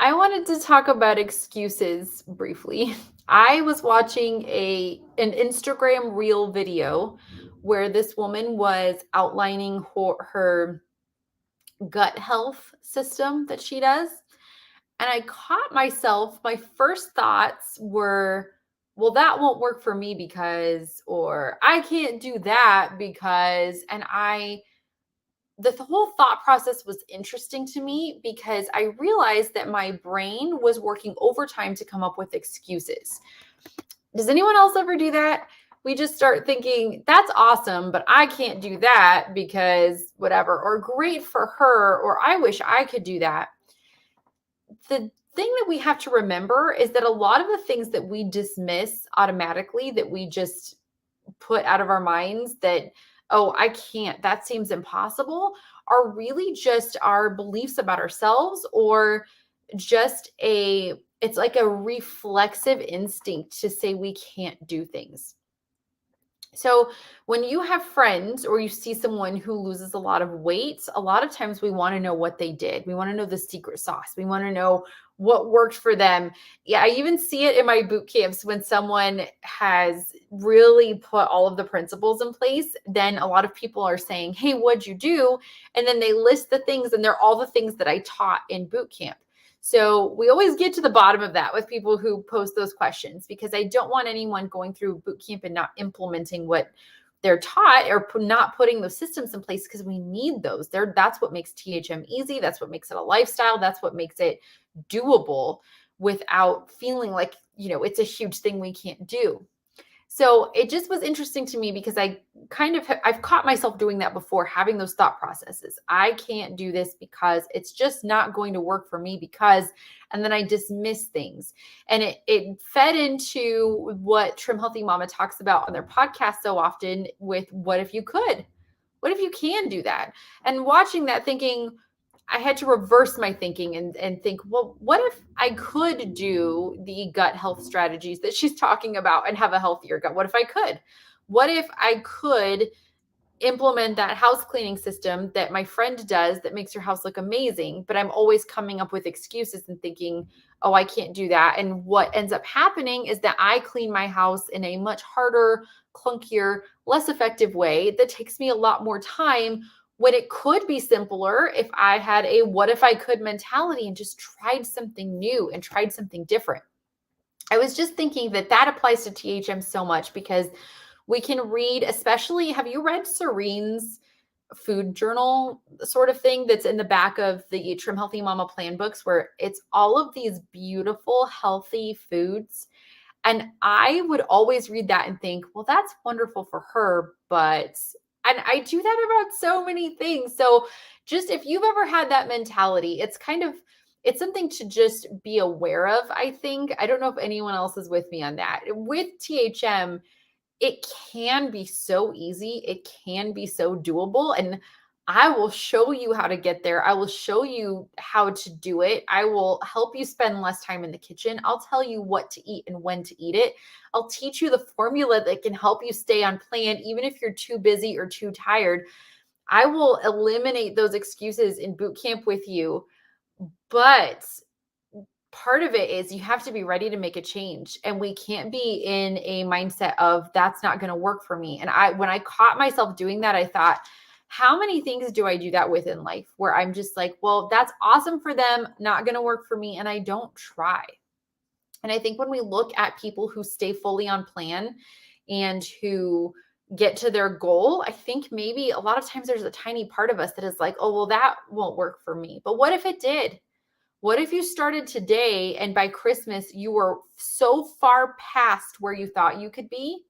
I wanted to talk about excuses briefly. I was watching an Instagram reel video where this woman was outlining her gut health system that she does. And I caught myself, my first thoughts were, well, that won't work for me because, or I can't do that because, and the whole thought process was interesting to me because I realized that my brain was working overtime to come up with excuses. Does anyone else ever do that? We just start thinking, that's awesome, but I can't do that because whatever, or great for her, or I wish I could do that. The thing that we have to remember is that a lot of the things that we dismiss automatically, that we just put out of our minds, that, oh, I can't, that seems impossible, are really just our beliefs about ourselves, or just it's like a reflexive instinct to say we can't do things. So, when you have friends or you see someone who loses a lot of weight, a lot of times we want to know what they did. We want to know the secret sauce. We want to know what worked for them. Yeah, I even see it in my boot camps when someone has really put all of the principles in place. Then a lot of people are saying, "Hey, what'd you do?" And then they list the things, and they're all the things that I taught in boot camp. So we always get to the bottom of that with people who post those questions, because I don't want anyone going through boot camp and not implementing what they're taught, or not putting those systems in place, because we need those. That's what makes THM easy. That's what makes it a lifestyle. That's what makes it doable without feeling like, it's a huge thing we can't do. So it just was interesting to me because I've caught myself doing that before, having those thought processes. I can't do this because it's just not going to work for me because, and then I dismiss things. And it fed into what Trim Healthy Mama talks about on their podcast so often with, what if you could? What if you can do that? And watching that, thinking, I had to reverse my thinking and think, well, what if I could do the gut health strategies that she's talking about and have a healthier gut? What if I could? What if I could implement that house cleaning system that my friend does that makes your house look amazing? But I'm always coming up with excuses and thinking, oh, I can't do that. And what ends up happening is that I clean my house in a much harder, clunkier, less effective way that takes me a lot more time, when it could be simpler if I had a what if I could mentality and just tried something new and tried something different. I was just thinking that that applies to THM so much, because we can read, especially, have you read Serene's food journal sort of thing that's in the back of the Trim Healthy Mama plan books, where it's all of these beautiful, healthy foods? And I would always read that and think, well, that's wonderful for her, but, and I do that about so many things. So just, if you've ever had that mentality, it's something to just be aware of, I think. I don't know if anyone else is with me on that. With THM, it can be so easy. It can be so doable. And I will show you how to get there. I will show you how to do it. I will help you spend less time in the kitchen. I'll tell you what to eat and when to eat it. I'll teach you the formula that can help you stay on plan, even if you're too busy or too tired. I will eliminate those excuses in boot camp with you. But part of it is you have to be ready to make a change, and we can't be in a mindset of, that's not going to work for me. And when I caught myself doing that, I thought, how many things do I do that with in life, where I'm just like, well, that's awesome for them, not going to work for me, and I don't try. And I think when we look at people who stay fully on plan and who get to their goal, I think maybe a lot of times there's a tiny part of us that is like, oh, well, that won't work for me. But what if it did? What if you started today and by Christmas you were so far past where you thought you could be?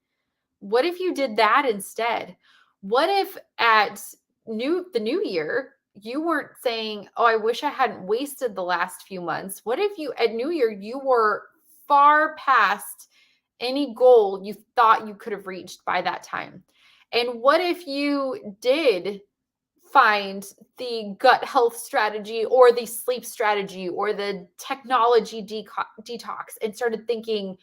What if you did that instead? What if at the new year you weren't saying, "Oh, I wish I hadn't wasted the last few months." What if you at New Year you were far past any goal you thought you could have reached by that time? And what if you did find the gut health strategy or the sleep strategy or the technology detox and started thinking,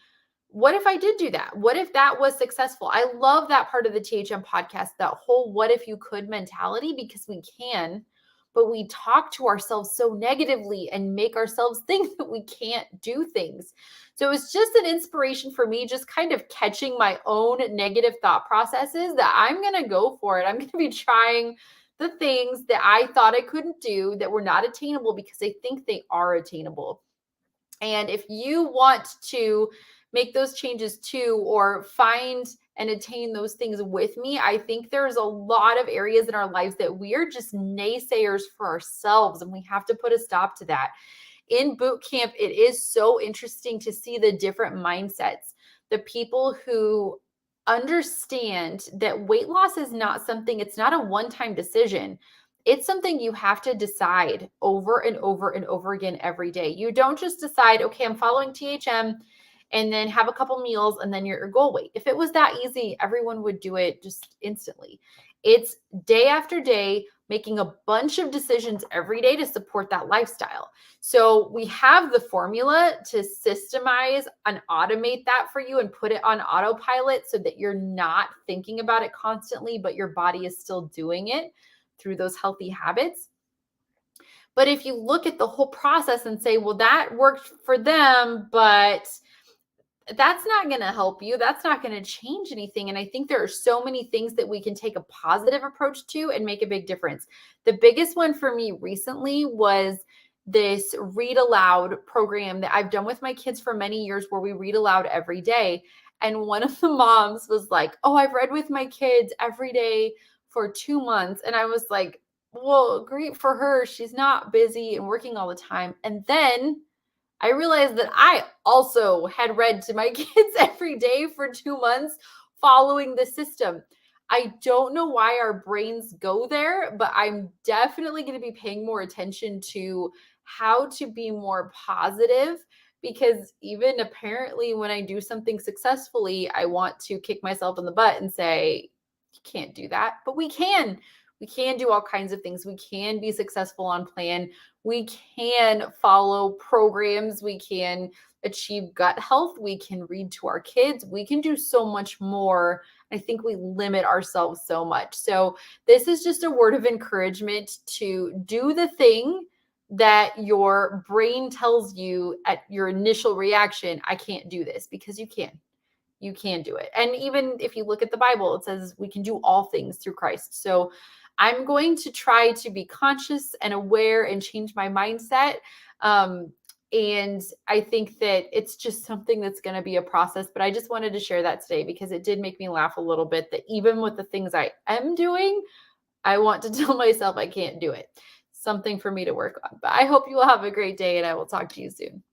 what if I did do that? What if that was successful? I love that part of the THM podcast, that whole what if you could mentality, because we can, but we talk to ourselves so negatively and make ourselves think that we can't do things. So it's just an inspiration for me, just kind of catching my own negative thought processes, that I'm going to go for it. I'm going to be trying the things that I thought I couldn't do, that were not attainable, because I think they are attainable. And if you want to make those changes too, or find and attain those things with me, I think there's a lot of areas in our lives that we are just naysayers for ourselves, and we have to put a stop to that. In boot camp, it is so interesting to see the different mindsets. The people who understand that weight loss is not something, it's not a one-time decision. It's something you have to decide over and over and over again every day. You don't just decide, okay, I'm following THM, and then have a couple meals and then you're your goal weight. If it was that easy, everyone would do it just instantly. It's day after day, making a bunch of decisions every day to support that lifestyle. So we have the formula to systemize and automate that for you and put it on autopilot, so that you're not thinking about it constantly, but your body is still doing it through those healthy habits. But if you look at the whole process and say, well, that worked for them, but that's not going to help you. That's not going to change anything. And I think there are so many things that we can take a positive approach to and make a big difference. The biggest one for me recently was this read aloud program that I've done with my kids for many years, where we read aloud every day. And one of the moms was like, oh, I've read with my kids every day for 2 months. And I was like, well, great for her. She's not busy and working all the time. And then I realized that I also had read to my kids every day for 2 months following the system. I don't know why our brains go there, but I'm definitely going to be paying more attention to how to be more positive, because even apparently when I do something successfully, I want to kick myself in the butt and say, you can't do that, but we can. We can do all kinds of things. We can be successful on plan. We can follow programs. We can achieve gut health. We can read to our kids. We can do so much more. I think we limit ourselves so much. So this is just a word of encouragement to do the thing that your brain tells you at your initial reaction, I can't do this, because you can. You can do it. And even if you look at the Bible, it says we can do all things through Christ. So I'm going to try to be conscious and aware and change my mindset. And I think that it's just something that's going to be a process. But I just wanted to share that today, because it did make me laugh a little bit, that even with the things I am doing, I want to tell myself I can't do it. Something for me to work on. But I hope you will have a great day, and I will talk to you soon.